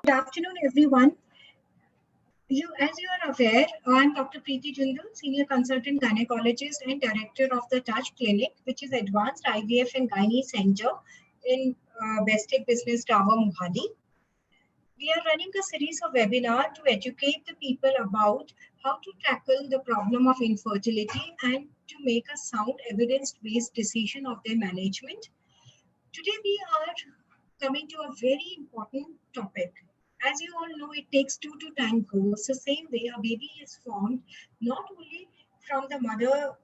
Good afternoon, everyone. As you are aware, I'm Dr. Preeti Jindal, Senior Consultant Gynecologist and Director of the Touch Clinic, which is Advanced IVF and Gynae Center in Bestech Business Tower, Mohali. We are running a series of webinars to educate the people about how to tackle the problem of infertility and to make a sound evidence-based decision of their management. Today, we are coming to a very important topic. As you all know, it takes 2 to tango. So same way, a baby is formed not only from the mother's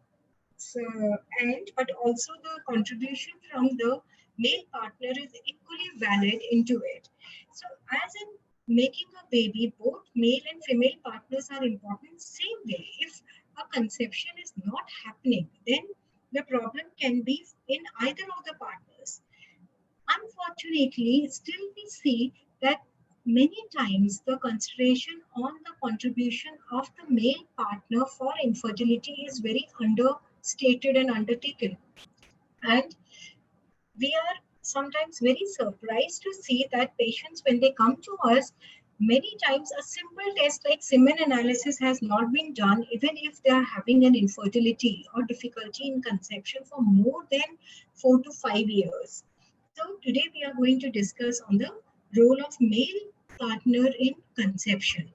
end, but also the contribution from the male partner is equally valid into it. So as in making a baby, both male and female partners are important. Same way, if a conception is not happening, then the problem can be in either of the partners. Unfortunately, still we see that many times the consideration on the contribution of the male partner for infertility is very understated and undertaken. And we are sometimes very surprised to see that patients, when they come to us, many times a simple test like semen analysis has not been done, even if they are having an infertility or difficulty in conception for more than 4 to 5 years. So today we are going to discuss on the role of male partner in conception.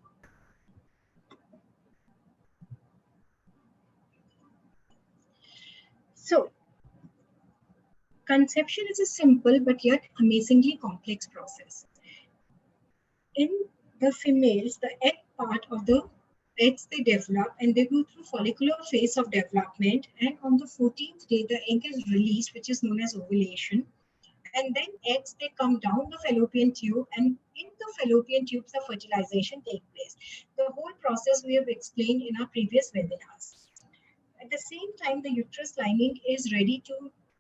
So conception is a simple but yet amazingly complex process. In the females, the egg part of the eggs, they develop and they go through follicular phase of development, and on the 14th day the egg is released, which is known as ovulation. And then eggs, they come down the fallopian tube, and in the fallopian tubes the fertilization takes place. The whole process we have explained in our previous webinars. At the same time, the uterus lining is ready to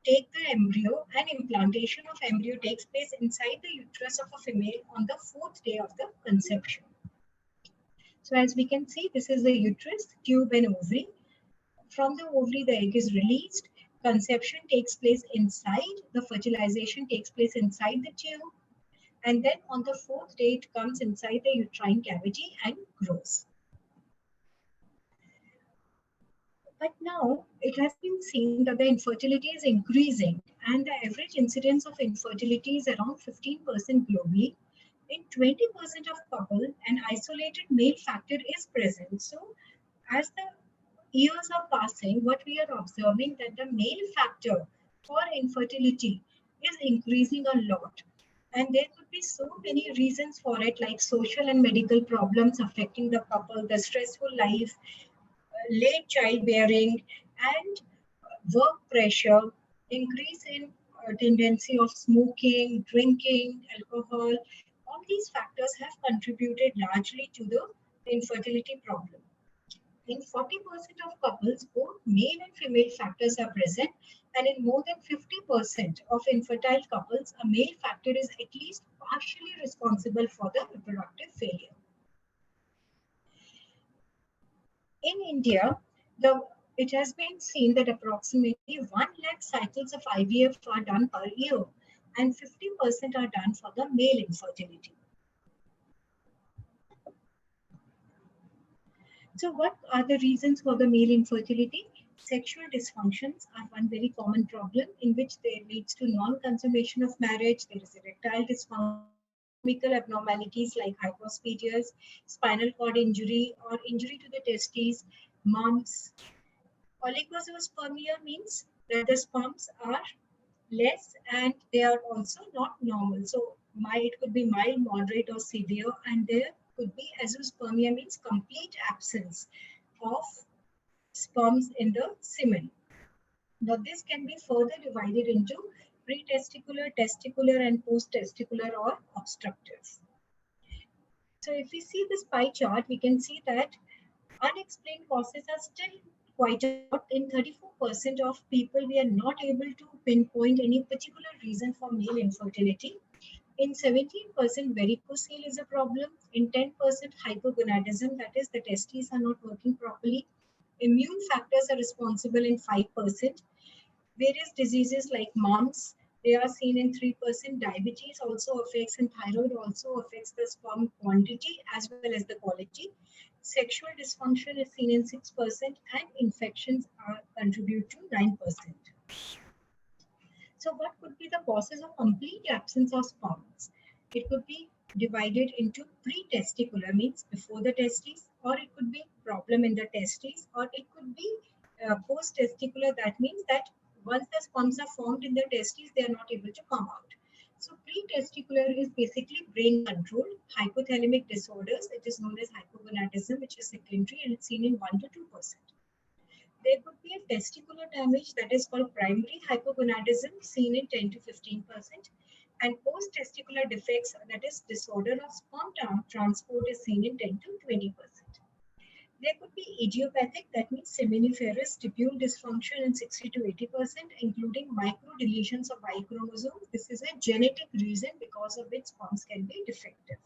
take the embryo, and implantation of embryo takes place inside the uterus of a female on the 4th day of the conception. So as we can see, this is the uterus, tube and ovary. From the ovary, the egg is released. Conception takes place inside, the fertilization takes place inside the tube, and then on the 4th day it comes inside the uterine cavity and grows. But now it has been seen that the infertility is increasing, and the average incidence of infertility is around 15% globally. In 20% of couples, an isolated male factor is present. So as the years are passing, what we are observing that the male factor for infertility is increasing a lot. And there could be so many reasons for it, like social and medical problems affecting the couple, the stressful life, late childbearing, and work pressure, increase in tendency of smoking, drinking, alcohol. All these factors have contributed largely to the infertility problem. In 40% of couples, both male and female factors are present, and in more than 50% of infertile couples, a male factor is at least partially responsible for the reproductive failure. In India, it has been seen that approximately 1 lakh cycles of IVF are done per year, and 50% are done for the male infertility. So what are the reasons for the male infertility? Sexual dysfunctions are one very common problem in which there leads to non-consummation of marriage. There is erectile dysfunction, chemical abnormalities like hypospadias, spinal cord injury or injury to the testes, mumps. Oligospermia means that the sperms are less and they are also not normal. So it could be mild, moderate or severe, and there could be azoospermia means complete absence of sperms in the semen. Now this can be further divided into pre-testicular, testicular and post-testicular or obstructive. So if we see this pie chart, we can see that unexplained causes are still quite a lot. In 34% of people, we are not able to pinpoint any particular reason for male infertility. In 17%, varicocele is a problem. In 10%, hypogonadism, that is, the testes are not working properly. Immune factors are responsible in 5%. Various diseases like mumps, They are seen in 3%. Diabetes also affects, and thyroid also affects the sperm quantity as well as the quality. Sexual dysfunction is seen in 6%, and infections contribute to 9%. So what could be the causes of complete absence of sperms? It could be divided into pre-testicular, means before the testes, or it could be problem in the testes, or it could be post-testicular. That means that once the sperms are formed in the testes, they are not able to come out. So pre-testicular is basically brain control, hypothalamic disorders. It is known as hypogonadism, which is secondary, and it's seen in 1 to 2%. There could be a testicular damage that is called primary hypogonadism, seen in 10 to 15%, and post-testicular defects, that is disorder of sperm transport, is seen in 10 to 20%. There could be idiopathic, that means seminiferous tubule dysfunction in 60 to 80%, including microdeletions of Y chromosomes. This is a genetic reason because of which sperms can be defective.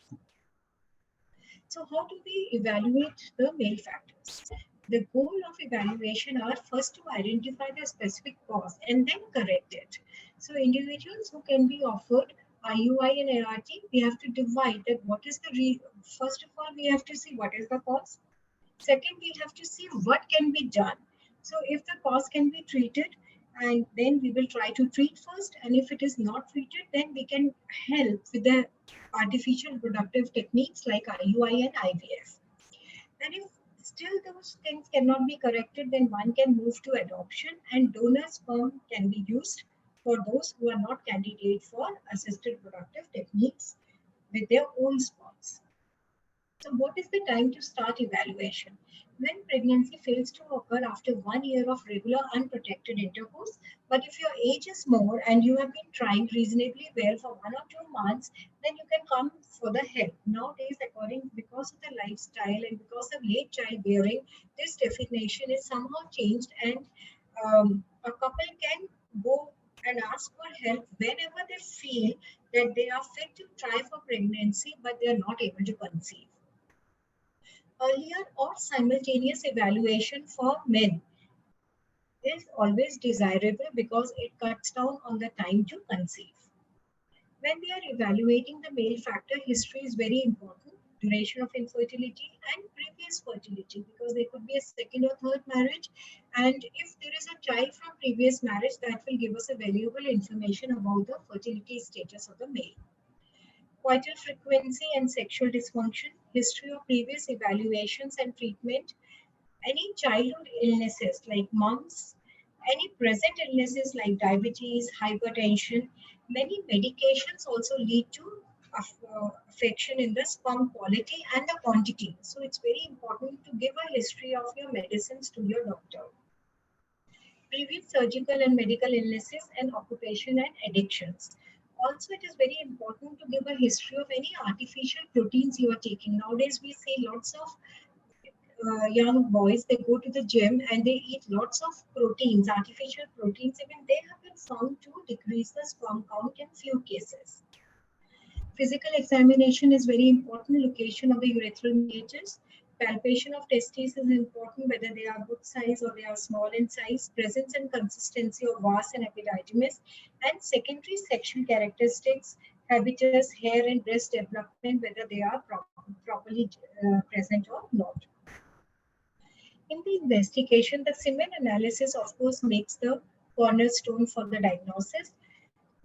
So how do we evaluate the male factors? The goal of evaluation are first to identify the specific cause and then correct it. So individuals who can be offered IUI and ART, we have to divide that what is the first of all, we have to see what is the cause. Second, we have to see what can be done. So if the cause can be treated, and then we will try to treat first, and if it is not treated, then we can help with the artificial reproductive techniques like IUI and IVF. And if still those things cannot be corrected, then one can move to adoption, and donor sperm can be used for those who are not candidate for assisted reproductive techniques with their own sperms. So what is the time to start evaluation? When pregnancy fails to occur after 1 year of regular unprotected intercourse, but if your age is more and you have been trying reasonably well for 1 or 2 months, then you can come for the help. Nowadays, because of the lifestyle and because of late childbearing, this definition is somehow changed, and a couple can go and ask for help whenever they feel that they are fit to try for pregnancy, but they are not able to conceive. Earlier or simultaneous evaluation for men is always desirable because it cuts down on the time to conceive. When we are evaluating the male factor, history is very important. Duration of infertility and previous fertility, because there could be a second or third marriage, and if there is a child from previous marriage, that will give us a valuable information about the fertility status of the male. Coital frequency and sexual dysfunction, history of previous evaluations and treatment, any childhood illnesses like mumps, any present illnesses like diabetes, hypertension. Many medications also lead to affection in the sperm quality and the quantity. So it's very important to give a history of your medicines to your doctor. Previous surgical and medical illnesses and occupation and addictions. Also, it is very important to give a history of any artificial proteins you are taking. Nowadays, we see lots of young boys, they go to the gym and they eat lots of proteins, artificial proteins. Even they have been found to decrease the sperm count in few cases. Physical examination is very important. Location of the urethral meatus. Palpation of testes is important, whether they are good size or they are small in size. Presence and consistency of vas and epididymis. And secondary sexual characteristics, habitus, hair and breast development, whether they are properly present or not. In the investigation, the semen analysis, of course, makes the cornerstone for the diagnosis.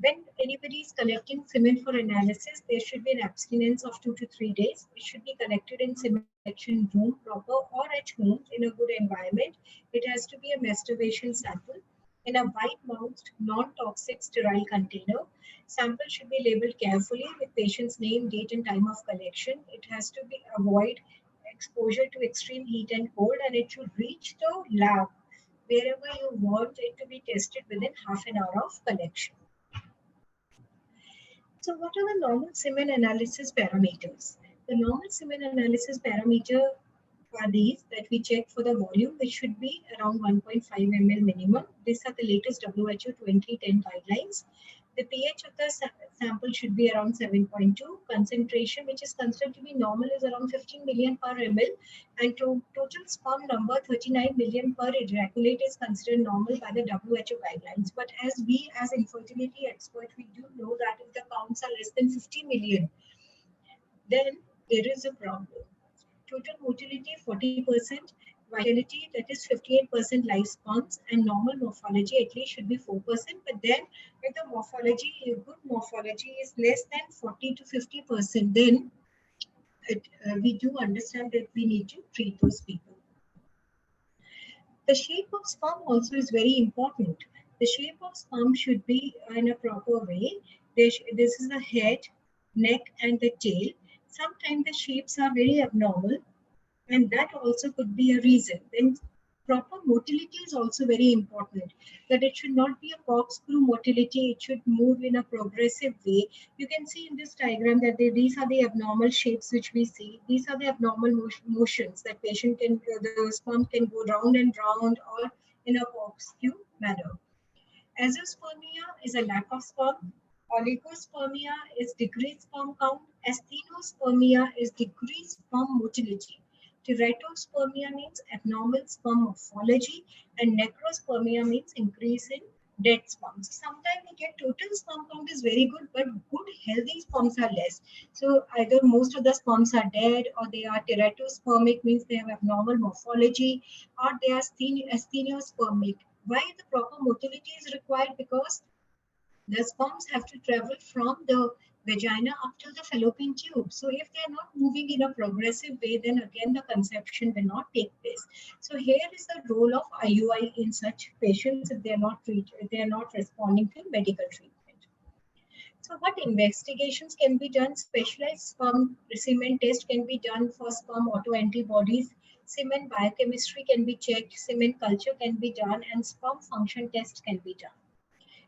When anybody is collecting semen for analysis, there should be an abstinence of 2 to 3 days. It should be collected in semen collection room proper or at home in a good environment. It has to be a masturbation sample in a white-mouthed, non-toxic sterile container. Sample should be labeled carefully with patient's name, date and time of collection. It has to be avoid exposure to extreme heat and cold, and it should reach the lab wherever you want it to be tested within half an hour of collection. So what are the normal semen analysis parameters? The normal semen analysis parameter are these that we check for the volume, which should be around 1.5 ml minimum. These are the latest WHO 2010 guidelines. The pH of the sample should be around 7.2. Concentration, which is considered to be normal, is around 15 million per ml. And total sperm number, 39 million per ejaculate, is considered normal by the WHO guidelines. But as we, as infertility experts, we do know that if the counts are less than 50 million, then there is a problem. Total motility 40%, vitality that is 58% live sperms, and normal morphology at least should be 4%. But then if the morphology, good morphology is less than 40 to 50%, then we do understand that we need to treat those people. The shape of sperm also is very important. The shape of sperm should be in a proper way. This is the head, neck, and the tail. Sometimes the shapes are very abnormal, and that also could be a reason. Then proper motility is also very important, that it should not be a corkscrew motility, it should move in a progressive way. You can see in this diagram that these are the abnormal shapes which we see. These are the abnormal motions that patient can, the sperm can go round and round or in a corkscrew manner. Azoospermia is a lack of sperm. Oligospermia is decreased sperm count. Asthenospermia is decreased sperm motility. Teratospermia means abnormal sperm morphology, and necrospermia means increase in dead sperms. Sometimes we get total sperm count is very good, but good healthy sperms are less. So either most of the sperms are dead, or they are teratospermic, means they have abnormal morphology, or they are asthenospermic. Why the proper motility is required? Because the sperms have to travel from the vagina up to the fallopian tube. So if they are not moving in a progressive way, then again the conception will not take place. So here is the role of IUI in such patients if they are not treated, if they are not responding to medical treatment. So what investigations can be done? Specialized sperm semen test can be done for sperm autoantibodies. Semen biochemistry can be checked, semen culture can be done, and sperm function test can be done.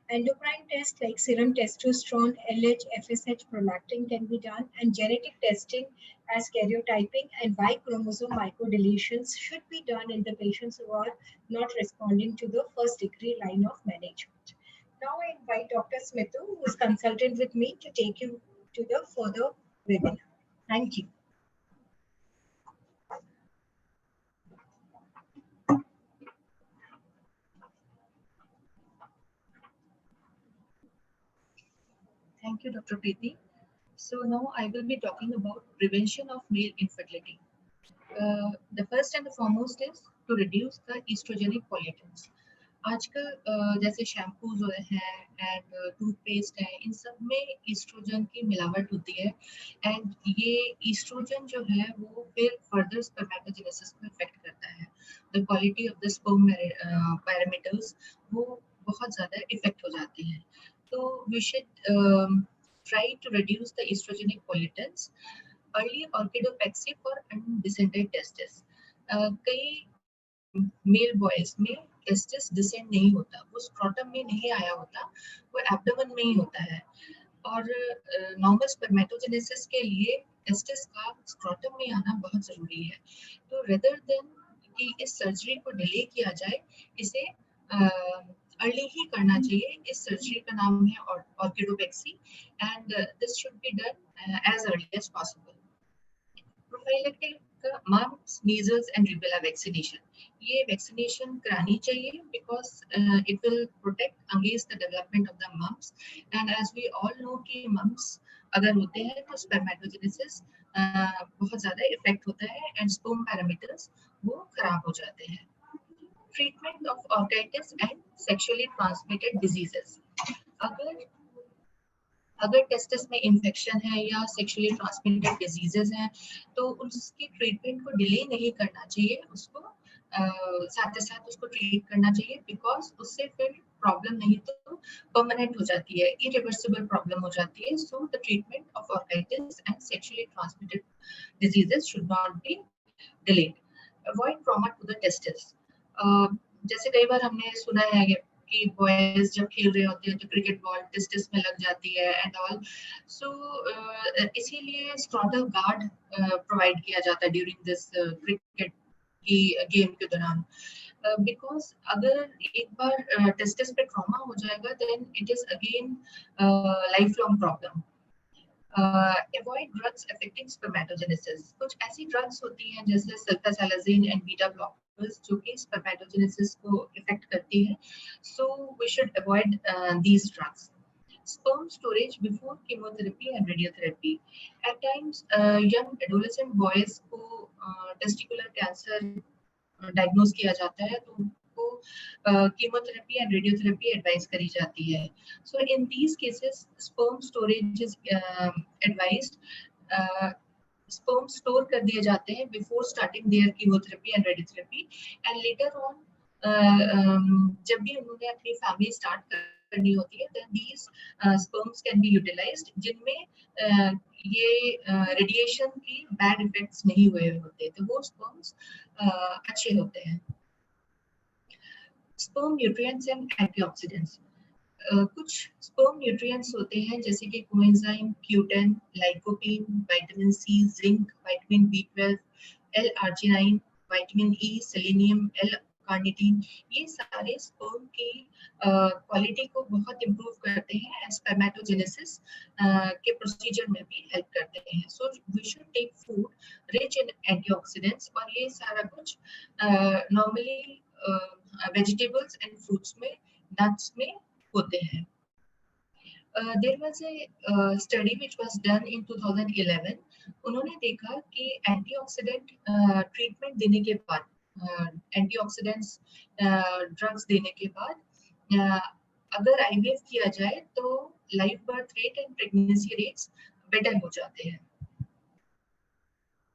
Endocrine tests like serum testosterone, LH, FSH, prolactin can be done, and genetic testing as karyotyping and Y chromosome microdeletions should be done in the patients who are not responding to the first degree line of management. Now I invite Dr. Smithu, who is consultant with me, to take you to the further webinar. Thank you. Thank you, Dr. Preeti. So now I will be talking about prevention of male infertility. The first and the foremost is to reduce the estrogenic pollutants. आजकल जैसे shampoos हैं and toothpaste है, इन सब में oestrogen की मिलावट होती है, एंड ये ईस्ट्रोजन जो है वो फिर फर्दर स्पर्मेटोजेनेसिस को इफेक्ट करता है. The quality of the sperm parameters वो बहुत ज़्यादा इफेक्ट हो जाती हैं. तो we should try to reduce the estrogenic pollutants. Early orchidopexy for undescended testes. कई मेल बॉयज में टेस्टिस डिसेंड नहीं होता, वो स्क्रोटम में नहीं आया होता, वो एब्डोमेन में ही होता है. और नॉर्मल स्पर्मेटोजेनेसिस के लिए टेस्टिस का स्क्रोटम में आना बहुत जरूरी है. तो रेदर देन कि इस सर्जरी को डिले किया जाए, इसे अर्ली ही करना चाहिए. इस सर्जरी का नाम है orchidopexy, and this should be done as early as possible. Prophylactic mumps, measles and rubella vaccination, ये वैक्सीनेशन करानी चाहिए because it will protect against the development of the mumps. And as we all know कि mumps अगर होते हैं तो spermatogenesis बहुत ज़्यादा इफेक्ट होता है एंड स्पर्म पैरामीटर्स वो खराब हो जाते हैं. Treatment of orchitis and sexually transmitted diseases. अगर टेस्टिस में इन्फेक्शन है या सेक्सुअली ट्रांसमिटेड डिजीजेस हैं तो उसकी ट्रीटमेंट को डिले नहीं करना चाहिए, उसको साथ ही साथ उसको ट्रीट करना चाहिए, बिकॉज उससे फिर प्रॉब्लम नहीं तो परमानेंट हो जाती है, इरिवर्सिबल प्रॉब्लम हो जाती है. So the treatment of orchitis and sexually transmitted diseases should not be delayed. Avoid trauma to the testis. जैसे कई बार हमने सुना है कि बॉयज जब खेल रहे होते हैं तो क्रिकेट बॉल टेस्टिस में लग जाती है एंड ऑल. सो इसीलिए स्क्रॉटल गार्ड प्रोवाइड किया जाता है ड्यूरिंग दिस क्रिकेट की गेम के दौरान. बिकॉज अगर एक बार टेस्टिस पे ट्रॉमा हो जाएगा then it is again life long problem. Avoid drugs affecting spermatogenesis. कुछ ऐसी ड्रग्स होती हैं जैसे सल्फासालाजिन एंड बीटा ब्लॉकर्स जो कि स्पर्मेटोजेनेसिस को इफेक्ट करती है. So we should avoid these drugs. Sperm storage before chemotherapy and radiotherapy. At times, young adolescent boys को testicular cancer डायग्नोज किया जाता है तो उनको कीमोथेरेपी एंड रेडियोथेरेपी एडवाइस करी जाती है. So in these cases sperm storage is advised. Sperm store कर दिए जाते हैं before starting their chemotherapy and radiotherapy and later on जब भी उन्होंने अपनी फैमिली स्टार्ट करनी होती है then these sperms can be utilized जिनमें ये रेडिएशन की बैड इफेक्ट्स नहीं हुए होते तो वो स्पर्म्स अच्छे होते हैं. Sperm nutrients and antioxidants. कुछ स्पर्म न्यूट्रिएंट्स होते हैं जैसे कि coenzyme, Q ten, lycopene, vitamin C, zinc, vitamin B12, L-arginine, vitamin E, selenium, L carnitine. ये सारे स्पर्म की क्वालिटी को बहुत इम्प्रूव करते हैं एंड स्पर्मेटोजेनेसिस के प्रोसीजर में भी हेल्प करते हैं. So we should take food rich in antioxidants और ये सारा कुछ नॉर्मली वेजिटेबल्स एंड फ्रूट्स में, नट्स में होते हैं. There was a study which was done in 2011. उन्होंने देखा कि एंटीऑक्सीडेंट ट्रीटमेंट देने के बाद, एंटीऑक्सीडेंट्स ड्रग्स देने के बाद अगर आईवीएफ किया जाए तो live birth rate and pregnancy rates better हो जाते हैं.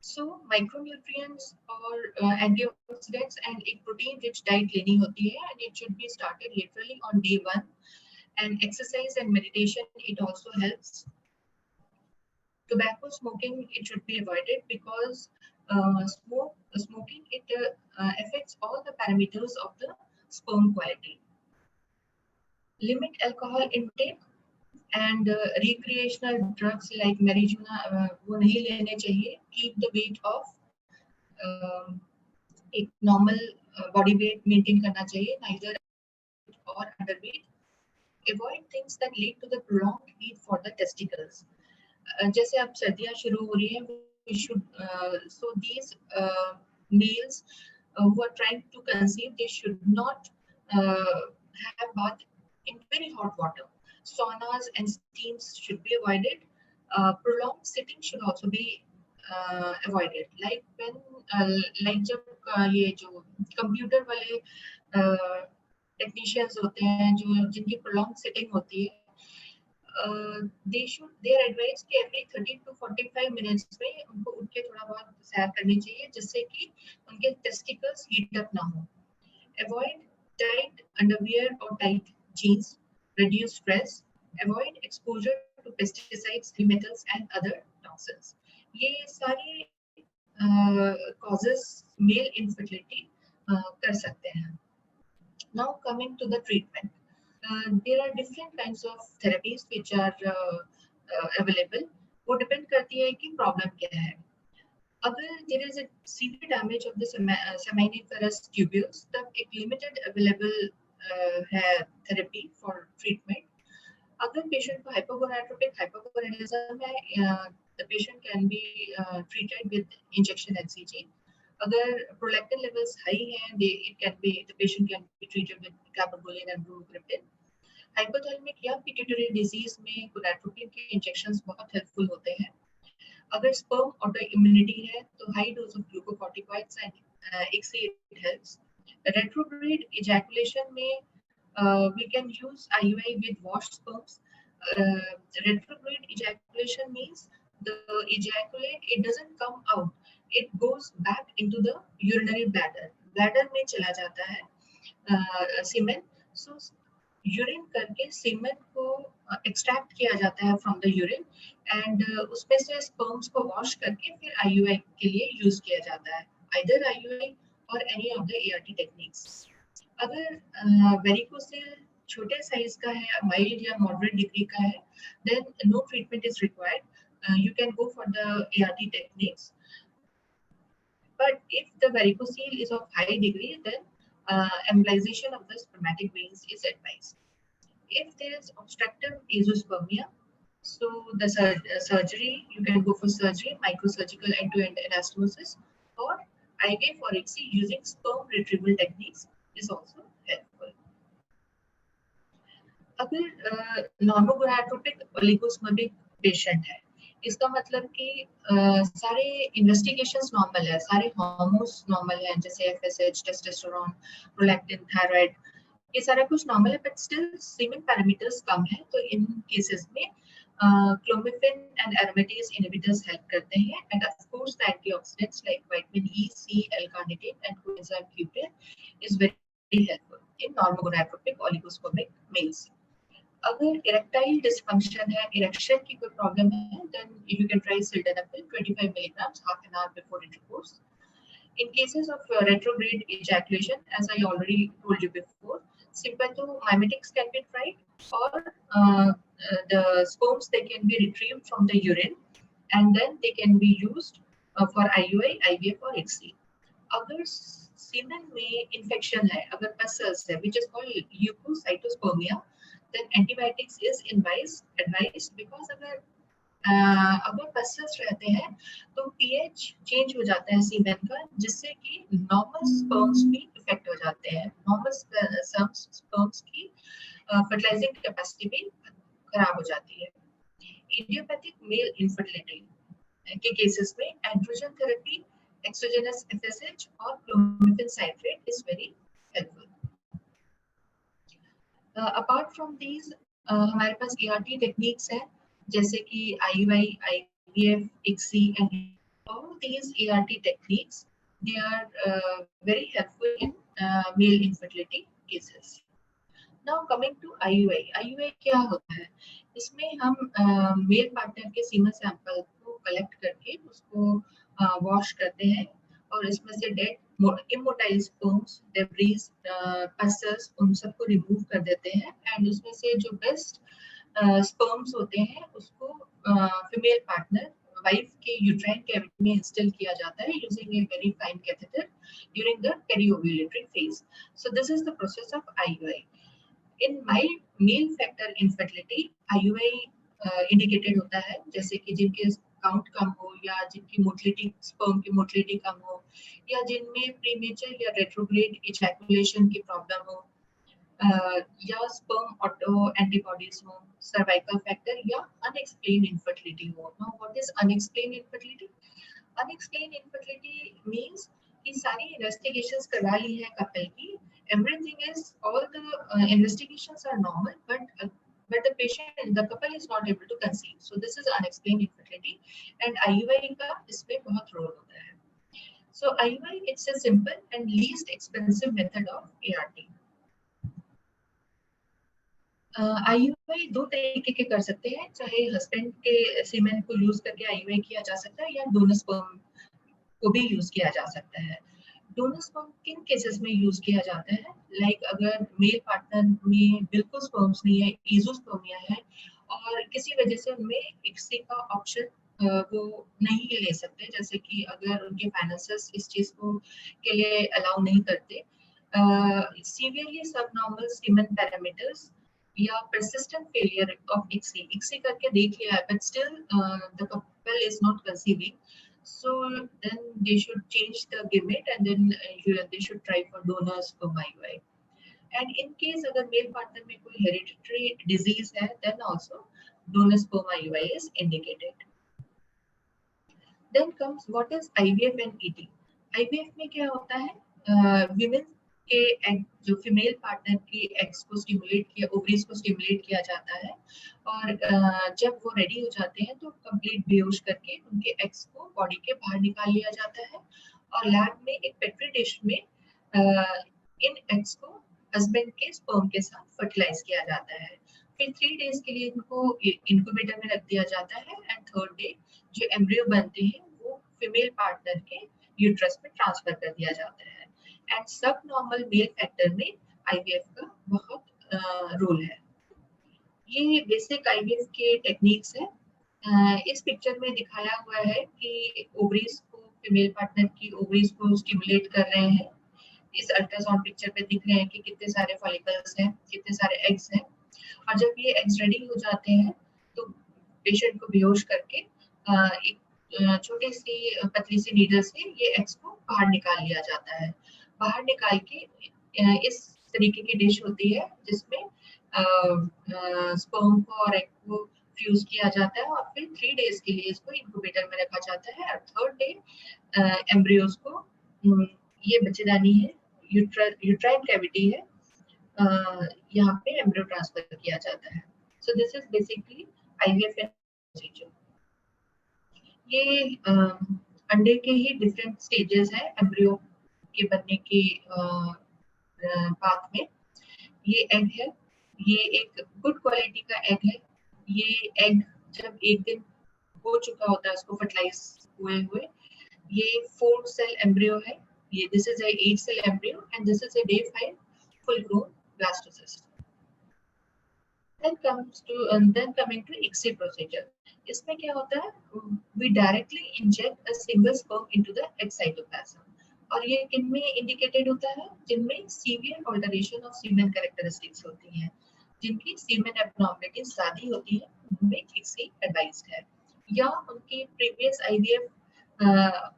सो माइक्रोन्यूट्रिएंट्स और एंटीऑक्सीडेंट्स एंड एक प्रोटीन रिच डाइट लेनी होती है and it should be started literally on day 1. And exercise and meditation, it also helps. Tobacco smoking, it should be avoided because smoking, it affects all the parameters of the sperm quality. Limit alcohol intake and recreational drugs like marijuana वो नहीं लेने चाहिए. Keep the weight of एक normal body weight maintain करना चाहिए, neither or underweight. Avoid things that lead to the prolonged heat for the testicles. जैसे अब सर्दियां शुरू हो रही हैं, we should so these males who are trying to conceive, they should not have bath in very hot water. Saunas and steams should be avoided. Prolonged sitting should also be avoided. Like when like जब ये जो computer वाले technicians होते हैं जो जिनकी prolong sitting होती है, they are advised कि every 30 to 45 minutes में उनको उठ के थोड़ा बहुत सैर करनी चाहिए जिससे कि उनके टेस्टिकल्स हीट अप ना हो. Avoid tight underwear or tight jeans. Reduce stress. Avoid exposure to pesticides, heavy metals and other toxins. ये सारी causes male infertility कर सकते हैं. Now coming to the treatment, there are different kinds of therapies which are available. वो depend करती है कि problem क्या है. अगर there is a severe damage of the seminiferous tubules, तब एक limited available है therapy for treatment. अगर patient को hypogonadotropic hypogonadism है, the patient can be treated with injection HCG. अगर prolactin levels high हैं, the patient can be treated with cabergoline and bromocriptine. Hypothalamic या pituitary disease में gonadotropin के injections बहुत helpful होते हैं. अगर sperm autoimmunity है, तो high dose of glucocorticoids and XC it helps. Retrograde ejaculation में we can use IUI with washed sperms. Retrograde ejaculation means the ejaculate, it doesn't come out. It goes back into the urinary bladder. Bladder में चला जाता है semen. So urine करके semen को extract किया जाता है from the urine and उसमें से sperms को wash करके फिर IUI के लिए use किया जाता है. Either IUI or any of the ART techniques. अगर varicocele छोटे size का है, mild या moderate degree का है, then no treatment is required. You can go for the ART techniques. But if the varicocele is of high degree, then embolization of the spermatic veins is advised. If there is obstructive azoospermia, so the surgery, you can go for surgery, microsurgical end-to-end anastomosis, or IVF or ICSI using sperm retrieval techniques is also helpful. अगर नॉर्मोगोनाड्रोपिक ओलिगोस्पर्मिक patient है, इसका मतलब कि सारे investigations normal है, सारे hormones normal हैं, जैसे एफएसएच, टेस्टोस्टेरोन, प्रोलैक्टिन, थायराइड, ये सारा कुछ नॉर्मल है, बट स्टिल सीमेन पैरामीटर्स कम है, तो इन केसेस में clomiphene and aromatase inhibitors help करते हैं, and of course the antioxidants like vitamin E, C, L-carnitine and coenzyme Q10 is very helpful in normogonadotropic oligospermic males. अगर erectile dysfunction है, erection की कोई प्रॉब्लम है, then you can try sildenafil 25 mg half an hour before intercourse. In cases of retrograde ejaculation, as I already told you before, sympathomimetics can be tried, or the sperms, they can be retrieved from the urine and then they can be used for IUI, IVF or ICSI. अगर सीमेन में infection है, अगर पसल्स है, which is called leukocytospermia, then antibiotics is advised because अगर पसल्स रहते हैं तो pH change हो जाता है सीमेन का, जिससे कि नॉर्मल स्पर्म्स भी इफेक्ट हो जाते हैं, नॉर्मल स्पर्म्स की फर्टिलाइजिंग कैपेसिटी भी खराब हो जाती है. इडियोपैथिक मेल इनफर्टिलिटी के केसेस में एंड्रोजन थेरेपी, एक्सोजेनस FSH और clomiphene citrate is very helpful. Apart from these, हमारे पास ERT techniques है, जैसे कि IUI, IVF, ICSI, and all these ERT techniques, they are very helpful in male infertility cases. Now coming to IUI, IUI क्या होता है? इसमें हम male partner के सीमन सैंपल को कलेक्ट करके उसको वॉश करते हैं और इसमें से डेड इमोटाइल स्पर्म्स, डेब्रीज, पसल्स, उन सबको रिमूव कर देते हैं, एंड उसमें से जो बेस्ट स्पर्म्स होते हैं उसको फीमेल पार्टनर वाइफ के यूट्राइन कैविटी में इंस्टॉल किया जाता है using a very fine catheter during the periovulatory phase. So this is the process of IUI. In mild male factor infertility, IUI indicated होता है, जैसे कि जिनके काउंट कम हो, या जिनकी मोटिलिटी, स्पर्म की मोटिलिटी कम हो, या जिनमें प्रीमेचर या रेट्रोग्रेड इजैकुलेशन की प्रॉब्लम हो, या स्पर्म ऑटो एंटीबॉडीज हो, सर्वाइकल फैक्टर, या अनएक्सप्लेन्ड इनफर्टिलिटी हो. Now what is unexplained infertility? Unexplained infertility means कि सारी इन्वेस्टिगेशंस करवा ली है कपल की, everything is, all the investigations are normal, but the couple is not able to conceive. So this is unexplained infertility, and IUI का इसमें बहुत role होता है. So IUI, it's a simple and least expensive method of ART. IUI दो तरीके के कर सकते हैं, चाहे हस्बैंड के सीमेन को यूज करके IUI किया जा सकता है, या डोनर स्पर्म को भी यूज किया जा सकता है. डोनर स्पर्म किन केसेस में यूज किया जाता है? लाइक अगर मेल पार्टनर में बिल्कुल स्पर्म्स नहीं है, एजोस्पर्मिया है, और किसी वजह से उनमें ICSI का ऑप्शन वो नहीं ले सकते, जैसे कि अगर उनके फाइनेंसेस इस चीज को के लिए अलाउ नहीं करते, सीवियरली सबनॉर्मल सीमेन पैरामीटर्स, या persistent failure of ICSI करके देख लिया है, but still the couple is not conceiving. So then they should change the gamete, and then they should try for donor sperm IUI. And in case अगर male partner में कोई hereditary disease है, then also donor sperm IUI is indicated. Then comes what is IVF and ET. IVF में क्या होता है? Women के egg, जो फीमेल पार्टनर की एग्स को स्टिमुलेट किया, ओवरीज को स्टिमुलेट किया जाता है, और जब वो रेडी हो जाते हैं तो कंप्लीट बेहोश करके उनके एग्स को बॉडी के बाहर निकाल लिया जाता है, और लैब में एक पेट्री डिश में इन एग्स को हस्बैंड के स्पर्म के साथ फर्टिलाइज किया जाता है. फिर 3 डेज के लिए इनको इंक्यूबेटर में रख दिया जाता है, एंड 3rd डे जो एम्ब्रियो बनते हैं वो फीमेल पार्टनर के यूट्रस में ट्रांसफर कर दिया जाता है. एंड सब नॉर्मल मेल फैक्टर में IVF का बहुत रोल है. ये बेसिक IVF के टेक्निक्स है. इस पिक्चर में दिखाया हुआ है कि ओवरीज को, फीमेल पार्टनर की ओवरीज को स्टिमुलेट कर रहे हैं, इस अल्ट्रासाउंड पिक्चर पे दिख रहे हैं कि कितने सारे फॉलिकल्स हैं, कितने सारे एग्स हैं। और जब ये एग्स रेडी हो जाते हैं तो पेशेंट को बेहोश करके एक छोटी सी पतली सी नीडल से ये एग्स को बाहर निकाल लिया जाता है। बाहर निकाल के इस तरीके की डिश होती है जिसमें स्पर्म को और एग को फ्यूज किया जाता है और फिर 3 डेज के लिए इसको इंक्यूबेटर में रखा जाता है और थर्ड डे एम्ब्रियोज को ये बच्चेदानी है, यूट्राइन कैविटी है, यहाँ पे एम्ब्रियो ट्रांसफर किया जाता है। सो this is basically IVF procedure. ये अंडे के ही डिफरेंट स्टेजेस है एम्ब्रियो के बनने के पाथ में। ये एग है, ये एक गुड क्वालिटी का एग है। ये एग जब एक दिन हो चुका होता है उसको फर्टिलाइज हुए हुए, ये 4 सेल एम्ब्रियो है। ये this is a 8 cell embryo and this is a day 5 full grown blastocyst. Then coming to ICSI procedure. इसमें क्या होता है, we directly inject a single sperm into the egg cytoplasm. और ये किन में इंडिकेटेड होता है, जिनमें severe alteration of semen characteristics होती हैं, जिनकी सीमेन एब्नॉर्मलिटीज ज्यादा होती है, उनमें ICSI एडवाइज्ड है, या उनकी प्रीवियस आईवीएफ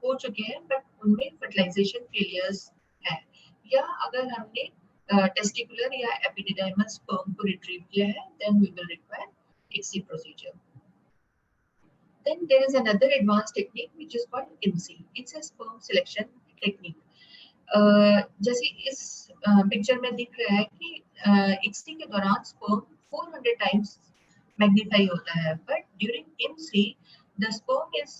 हो चुके हैं बट उनमें फर्टिलाइजेशन फेलियर्स है, या अगर हमने टेस्टिकुलर या एपिडिडाइमल स्पर्म को रिट्रीव किया है, then we will require ICSI procedure. Then there is another advanced technique which is called IMSI. It's a sperm selection technique. जैसे इस पिक्चर में दिख रहा है कि ICSI के दौरान स्पर्म 400 टाइम्स मैग्नीफाई होता है, but during IMSI the sperm is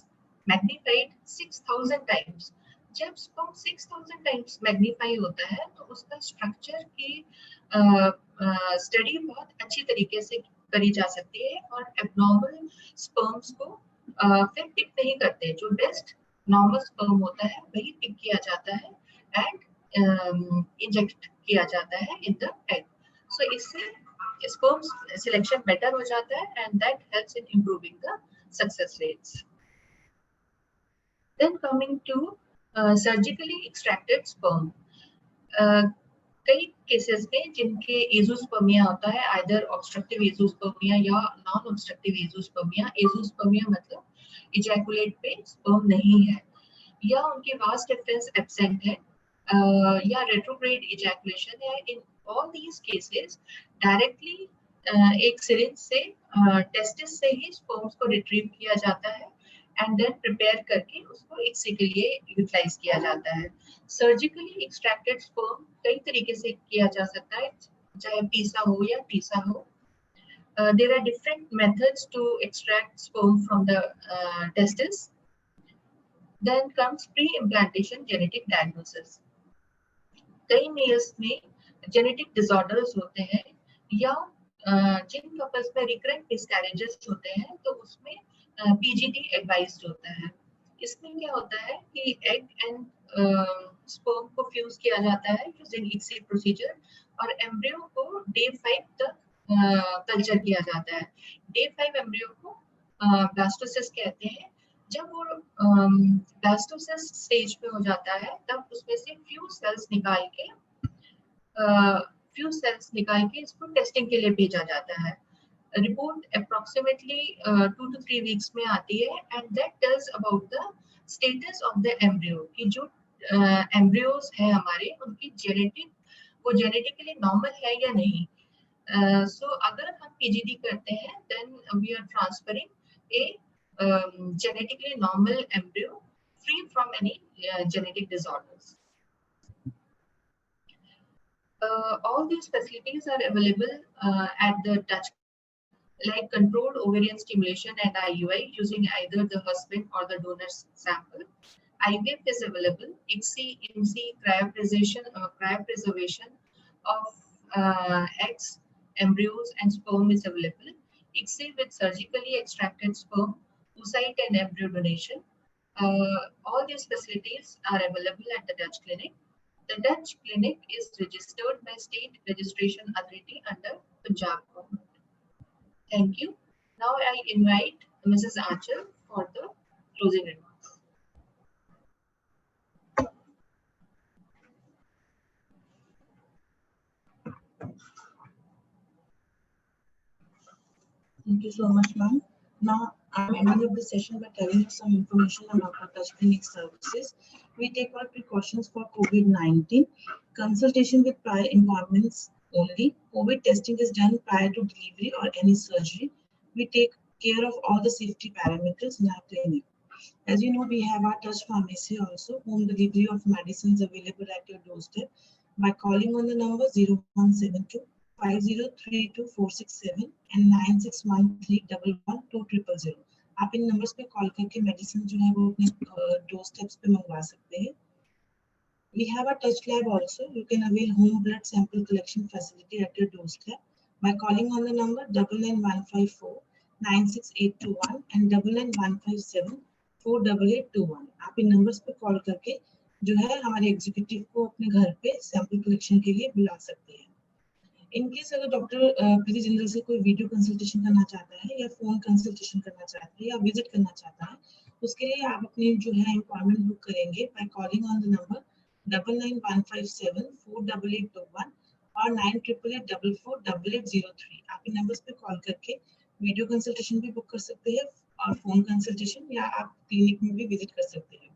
magnified 6000 times. जब स्पर्म 6000 टाइम्स मैग्नीफाई होता है तो उसका स्ट्रक्चर की स्टडी बहुत अच्छी तरीके से करी जा सकती है और एब्नॉर्मल स्पर्म्स को फिर पिक नहीं करते, जो बेस्ट नॉर्मल स्पर्म होता है वही पिक किया जाता है एंड इंजेक्ट किया जाता है इन द एग। सो इससे स्पर्म सिलेक्शन बेटर हो जाता है and that helps in improving the success rates. Then coming to surgically extracted sperm. कई केसेस में जिनके एजोस्पर्मिया होता है, आइदर ऑब्स्ट्रक्टिव एजोस्पर्मिया या नॉन ऑब्स्ट्रक्टिव एजोस्पर्मिया। एजोस्पर्मिया मतलब इजैकुलेट पे स्पर्म नहीं है, या उनकी वास्ट डिफरेंस एब्सेंट है, या रेट्रोग्रेड इजैकुलेशन है। In all these cases directly एक सिरिंज से टेस्टिस से ही स्पर्म्स को रिट्रीव किया जाता है एंड देन प्रिपेयर करके उसको ICSI के लिए यूटिलाइज किया जाता है। सर्जिकली एक्सट्रैक्टेड स्पर्म कई तरीके से किया जा सकता है, चाहे पीसा हो या टीसा हो। There are different methods to extract sperm from the testis. Then comes pre-implantation genetic diagnosis. कई मेल्स में जेनेटिक डिसऑर्डर्स होते हैं, या जिन कपल्स में रिकरेंट मिसकैरेजेस होते हैं तो उसमें PGD एडवाइज्ड होता है। इसमें क्या होता है कि एग एंड स्पर्म को फ्यूज किया जाता है यूजिंग ICSI प्रोसीजर और एम्ब्रियो को डे 5 तक कल्चर किया जाता है। डे 5 एम्ब्रियो को ब्लास्टोसिस कहते हैं। जब वो ब्लास्टोसिस स्टेज पे हो जाता है तब उसमें से फ्यू सेल्स निकाल के इसको टेस्टिंग के लिए भेजा जाता है। रिपोर्ट अप्रोक्सीमेटली 2 to 3 वीक्स में आती है and that tells about the status of the embryo, कि जो एम्ब्रियोज है हमारे उनकी वो जेनेटिकली नॉर्मल है या नहीं। सो अगर हम PGD करते हैं then we are transferring a genetically normal embryo free from any genetic disorders. All these facilities are available at the Dutch, like controlled ovarian stimulation and IUI using either the husband or the donor's sample. IVF is available. ICSI, IMSI, cryopreservation of eggs, embryos, and sperm is available. ICSI with surgically extracted sperm, oocyte and embryo donation. All these facilities are available at the Dutch clinic. The Dutch clinic is registered by State Registration Authority under Punjab government. Thank you. Now I invite Mrs. Achal for the closing remarks. Thank you so much, ma'am. Now, I'm ending up the session by telling you some information about our touch clinic services. We take all precautions for COVID-19. Consultation with prior appointments only. COVID testing is done prior to delivery or any surgery. We take care of all the safety parameters in our clinic. As you know, we have our touch pharmacy also, home delivery of medicines available at your doorstep by calling on the number 0172 5032 and 9613112000। आप इन numbers पे call करके medicine जो है वो अपने door steps पे मंगवा सकते हैं। We have a touch lab also. You can avail home blood sample collection facility at your doorstep by calling on the number 99154 96821 and 99157 48821। आप इन नंबर्स पे कॉल करके जो है हमारे एग्जीक्यूटिव को अपने घर पे सैंपल कलेक्शन के लिए बुला सकते हैं। इन केस अगर डॉक्टर प्रीति जिंदल से कोई वीडियो कंसल्टेशन करना चाहता है या फोन कंसल्टेशन करना चाहता है या विजिट करना चाहता है, उसके लिए आप अपनी जो है अपॉइंटमेंट बुक करेंगे by calling on the number 99157 48821 और 9888448803। आप इन नंबर्स पे कॉल करके वीडियो कंसल्टेशन भी बुक कर सकते हैं और फोन कंसल्टेशन, या आप क्लिनिक में भी विजिट कर सकते हैं।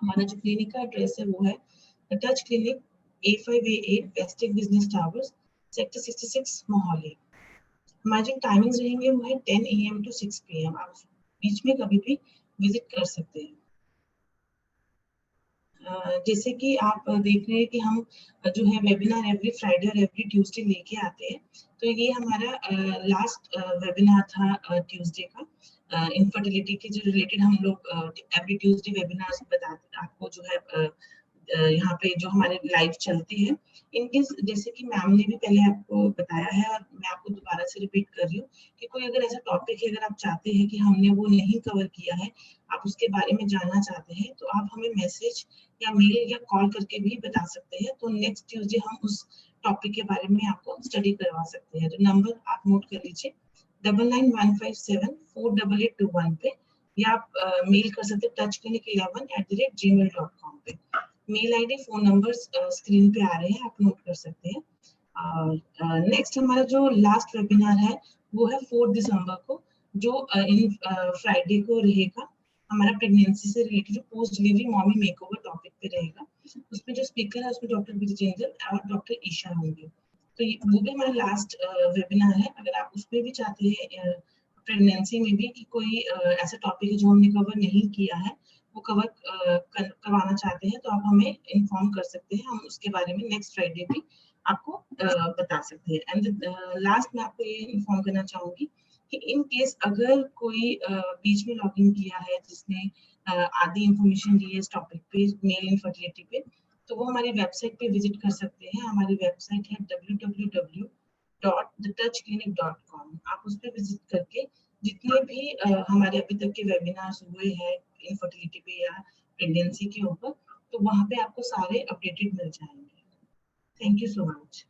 हमारा जो क्लिनिक का एड्रेस है वो है touch clinic A5A8 Bestech business towers sector 66 Mohali. हमारी जो टाइमिंग्स रहेंगे वो है 10 AM to 6 PM। आप बीच में कभी भी विजिट कर सकते हैं। जैसे कि आप देख रहे हैं कि हम जो है वेबिनार एवरी फ्राइडे और एवरी ट्यूसडे लेके आते हैं, तो ये हमारा लास्ट वेबिनार था ट्यूसडे का। इनफर्टिलिटी के जो रिलेटेड हम लोग एवरी ट्यूसडे वेबिनार्स बताते आपको जो है यहाँ पे जो हमारे लाइव चलते हैं। इनके जैसे कि मैम ने भी पहले आपको बताया है और मैं आपको दोबारा से रिपीट कर रही हूँ कि कोई अगर ऐसा टॉपिक है, अगर आप चाहते हैं कि हमने वो नहीं कवर किया है, आप उसके बारे में जानना चाहते हैं, तो आप हमें मैसेज या मेल या कॉल करके भी बता सकते हैं। तो नेक्स्ट ट्यूसडे हम उस टॉपिक के बारे में आपको स्टडी करवा सकते हैं। तो नंबर आप नोट कर लीजिए 99157 48821 पे, या आप मेल कर सकते हैं touchclinic11@gmail.com पे। Mail ID phone numbers screen पे आ रहे हैं, आप नोट कर सकते हैं। नेक्स्ट हमारा जो लास्ट वेबिनार है वो है 4 दिसंबर को, जो इन फ्राइडे को रहेगा। हमारा प्रेगनेंसी से रिलेटेड जो post delivery mommy makeover topic पे रहेगा। उसमें जो स्पीकर है उसमें डॉक्टर प्रीति जिंदल और डॉक्टर ईशा होंगे। तो वो भी हमारा लास्ट वेबिनार है। अगर आप उसमें भी चाहते हैं प्रेगनेंसी में भी कि कोई ऐसा टॉपिक है जो हमने कवर नहीं किया है, वो कवर करवाना चाहते हैं, तो आप हमें इन्फॉर्म कर सकते हैं। हम उसके बारे में नेक्स्ट फ्राइडे भी आपको बता सकते हैं। एंड लास्ट मैं आपको ये इन्फॉर्म करना चाहूंगी कि इन केस अगर कोई बीच में लॉगिन किया है जिसने आधी इंफॉर्मेशन दी है इस टॉपिक पे, मेल इनफर्टिलिटी पे, तो वो हमारी वेबसाइट पे विजिट कर सकते हैं। हमारी वेबसाइट है www.thetouchclinic.com। आप उस पर विजिट करके जितने भी हमारे अभी तक के वेबिनार्स हुए हैं इनफर्टिलिटी पे या प्रेगनेंसी के ऊपर, तो वहां पे आपको सारे अपडेटेड मिल जाएंगे। Thank you so much.